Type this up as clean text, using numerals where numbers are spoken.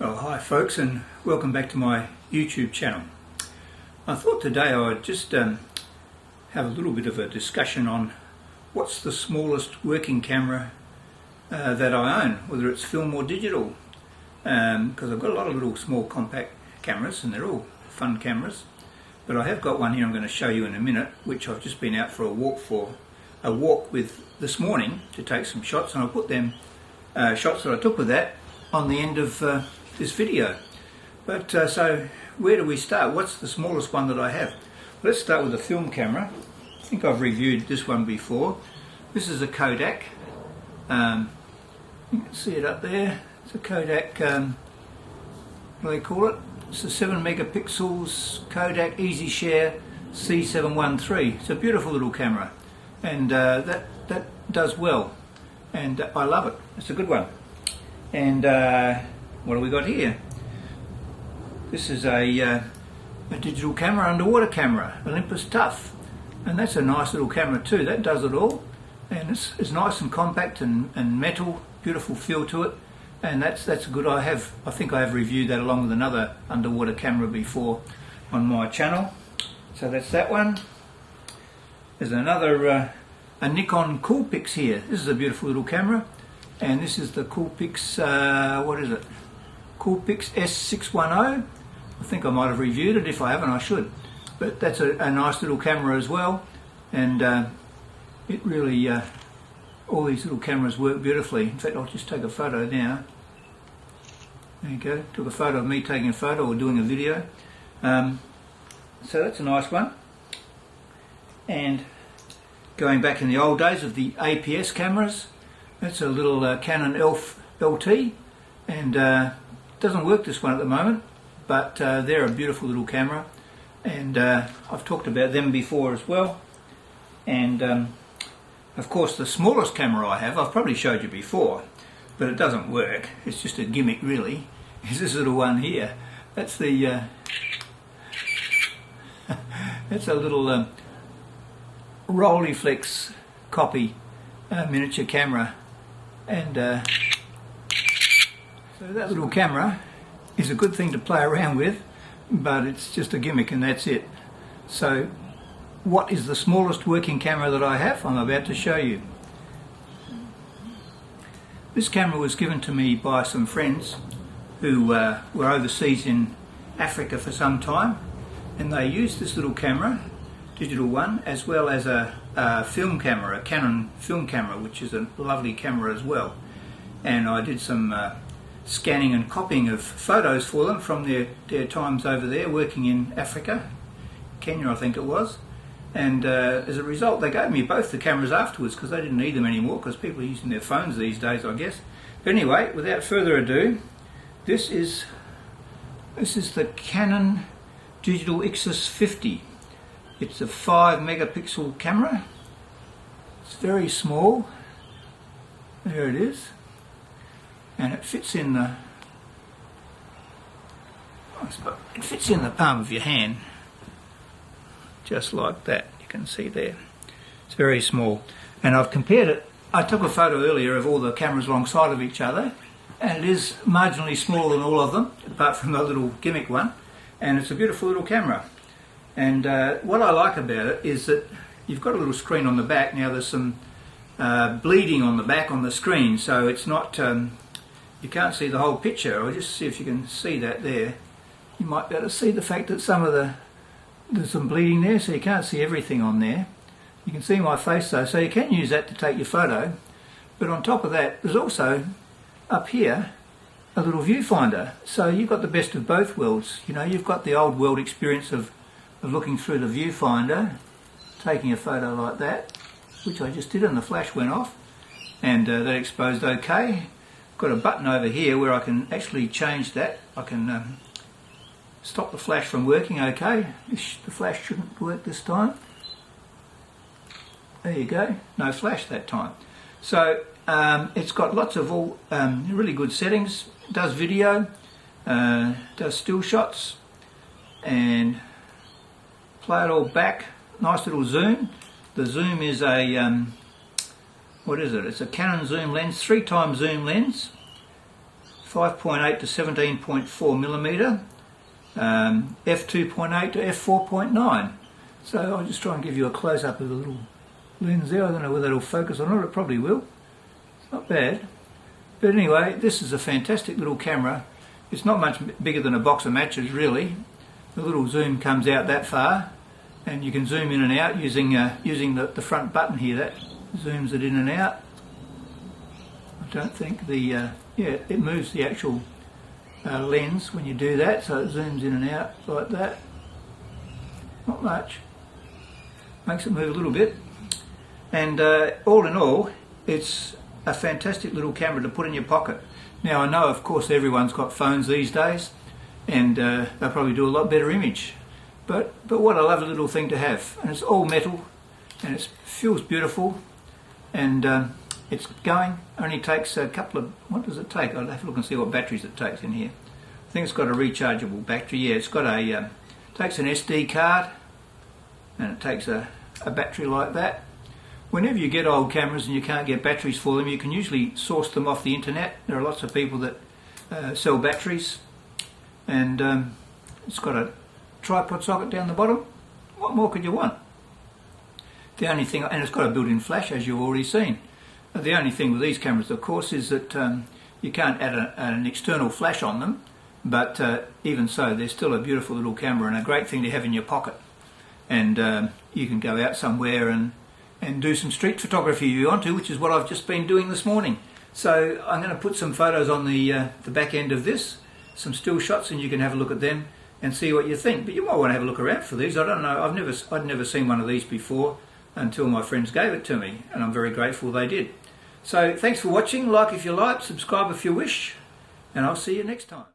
Well, hi folks, and welcome back to my YouTube channel. I thought today I would just have a little bit of a discussion on what's the smallest working camera that I own, whether it's film or digital, because I've got a lot of little small compact cameras and they're all fun cameras, but I have got one here I'm going to show you in a minute, which I've just been out for a walk with this morning to take some shots, and I put them shots that I took with that on the end of this video. But so where do we start? What's the smallest one that I have? Let's start with a film camera. I think I've reviewed this one before. This is a Kodak. You can see it up there. It's a Kodak, what do they call it? It's a 7 megapixels Kodak EasyShare C713. It's a beautiful little camera, and that does well, and I love it. It's a good one. And what do we got here? This is a digital camera, underwater camera, Olympus Tough, and that's a nice little camera too. That does it all, and it's nice and compact and metal, beautiful feel to it, and that's good. I think I have reviewed that along with another underwater camera before on my channel. So that's that one. There's another a Nikon Coolpix here. This is a beautiful little camera, and this is the Coolpix, what is it? Coolpix S610. I think I might have reviewed it. If I haven't, I should. But that's a nice little camera as well, and it really, all these little cameras work beautifully. In fact, I'll just take a photo now. There you go. Took a photo of me taking a photo or doing a video. So that's a nice one. And going back in the old days of the APS cameras, that's a little Canon ELPH LT, and doesn't work this one at the moment, but they're a beautiful little camera, and I've talked about them before as well. And of course the smallest camera I have, I've probably showed you before, but it doesn't work. It's just a gimmick really. Is this little one here. That's the that's a little Rolleiflex copy miniature camera, and so that little camera is a good thing to play around with, but it's just a gimmick and that's it. So what is the smallest working camera that I have? I'm about to show you. This camera was given to me by some friends who were overseas in Africa for some time, and they used this little camera, digital one, as well as a film camera, a Canon film camera, which is a lovely camera as well. And I did some scanning and copying of photos for them from their times over there working in Africa, Kenya I think it was. And as a result they gave me both the cameras afterwards, because they didn't need them anymore, because people are using their phones these days, I guess. But anyway, without further ado, this is the Canon Digital Ixus 50. It's a 5 megapixel camera. It's very small. There it is. And it fits in the palm of your hand, just like that. You can see there. It's very small. And I've compared it. I took a photo earlier of all the cameras alongside of each other, and it is marginally smaller than all of them, apart from the little gimmick one. And it's a beautiful little camera. And what I like about it is that you've got a little screen on the back. Now there's some bleeding on the back on the screen, so it's not, you can't see the whole picture. I'll just see if you can see that there. You might be able to see the fact that there's some bleeding there, so you can't see everything on there. You can see my face though, so you can use that to take your photo. But on top of that, there's also up here a little viewfinder, so you've got the best of both worlds. You know, you've got the old world experience of looking through the viewfinder, taking a photo like that, which I just did, and the flash went off, and that exposed okay. Got a button over here where I can actually change that. I can stop the flash from working okay. The flash shouldn't work this time. There you go, no flash that time. So it's got lots of all really good settings. It does video, does still shots, and play it all back. Nice little zoom. The zoom is a what is it? It's a Canon zoom lens, 3x zoom lens, 5.8 to 17.4 millimetre, f2.8 to f4.9. So I'll just try and give you a close-up of the little lens there. I don't know whether it'll focus or not, it probably will. It's not bad. But anyway, this is a fantastic little camera. It's not much bigger than a box of matches really. The little zoom comes out that far, and you can zoom in and out using the front button here. That zooms it in and out. I don't think it moves the actual lens when you do that, so it zooms in and out like that. Not much. Makes it move a little bit. And all in all, it's a fantastic little camera to put in your pocket. Now I know, of course, everyone's got phones these days, and they'll probably do a lot better image. But what a lovely little thing to have. And it's all metal, and it feels beautiful, and it's going. Only takes a couple of, what does it take? I'll have to look and see what batteries it takes in here. I think it's got a rechargeable battery. Yeah, it's got a takes an SD card, and it takes a battery like that. Whenever you get old cameras and you can't get batteries for them, you can usually source them off the internet. There are lots of people that sell batteries, and it's got a tripod socket down the bottom. What more could you want? The only thing, and it's got a built-in flash, as you've already seen. The only thing with these cameras, of course, is that you can't add an external flash on them, but even so, they're still a beautiful little camera and a great thing to have in your pocket. And you can go out somewhere and do some street photography if you want to, which is what I've just been doing this morning. So I'm going to put some photos on the back end of this, some still shots, and you can have a look at them and see what you think. But you might want to have a look around for these. I don't know, I'd never seen one of these before until my friends gave it to me, and I'm very grateful they did. So thanks for watching. Like if you like, subscribe if you wish, and I'll see you next time.